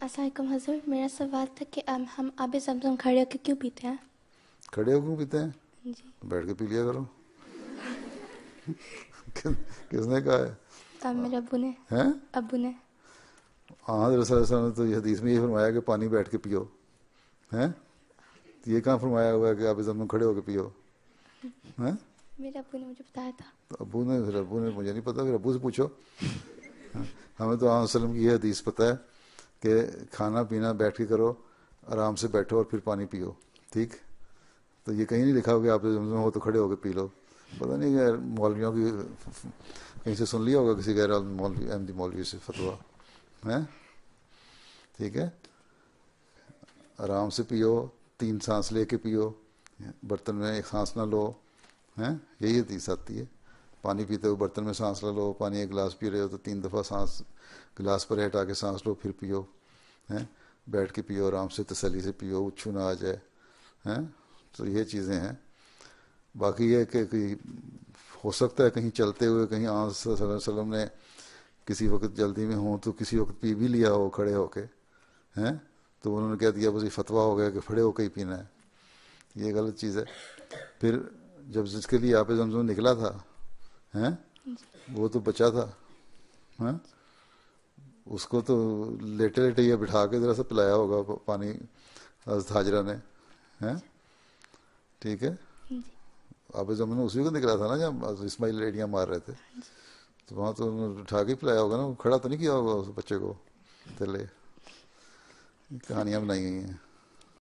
السلام علیکم حضور، میرا سوال تھا کہ ہم آب زمزم کھڑے ہو کے کیوں پیتے ہیں؟ کھڑے ہو کیوں پیتے ہیں؟ جی بیٹھ کے پی لیا کرو. کس نے کہا ہے؟ میرے ابو نے. ہیں؟ ابو نے. ہاں حضرت صلی اللہ علیہ وسلم نے تو یہ حدیث میں یہ فرمایا کہ پانی بیٹھ کے پیو. ہیں؟ یہ کہاں فرمایا ہوا ہے کہ آپ زمزم کھڑے ہو کے پیو؟ ہیں؟ میرے ابو نے مجھے بتایا تھا. تو ابو نے مجھے نہیں پتا، پھر ابو سے پوچھو. ہمیں تو علیہ وسلم کی یہ حدیث پتہ ہے کہ کھانا پینا بیٹھ کے کرو، آرام سے بیٹھو اور پھر پانی پیو. ٹھیک؟ تو یہ کہیں نہیں لکھا ہو کہ آپ زمزم ہو تو کھڑے ہو کے پی لو. پتہ نہیں کہ مولویوں کی کہیں سے سن لیا ہوگا کسی غیر مولوی احمدی مولوی سے فتویٰ. ہیں؟ ٹھیک ہے، آرام سے پیو، 3 سانس لے کے پیو، برتن میں 1 سانس نہ لو. ہیں؟ یہی حدیث آتی ہے. پانی پیتے ہو برتن میں سانس لے لو، پانی 1 گلاس پی رہے ہو تو 3 دفعہ سانس گلاس پر ہٹا کے سانس لو پھر پیو. ہیں؟ بیٹھ کے پیو، آرام سے تسلی سے پیو، اچھو نہ آ جائے. ہیں؟ تو یہ چیزیں ہیں. باقی یہ کہ ہو سکتا ہے کہیں چلتے ہوئے کہیں آپ صلی اللہ علیہ وسلم نے کسی وقت جلدی میں ہوں تو کسی وقت پی بھی لیا ہو کھڑے ہو کے. ہیں؟ تو انہوں نے کہہ دیا بس یہ فتویٰ ہو گیا کہ کھڑے ہو کے ہی پینا ہے. یہ غلط چیز ہے. پھر جب جس کے لیے آپ زمزم نکلا تھا، ہیں، وہ تو بچا تھا. ہیں؟ اس کو تو لیٹے لیٹے یا بٹھا کے ذرا سا پلایا ہوگا پانی حضرت حاجرہ نے. ہیں؟ ٹھیک ہے. آپ زمین اسی کو نکلا تھا نا جب اسماعیل ایڑیاں مار رہے تھے، تو وہاں تو انہوں نے اٹھا کے پلایا ہوگا نا، کھڑا تو نہیں کیا ہوگا اس بچے کو. چلے کہانیاں بنائی گئی ہیں.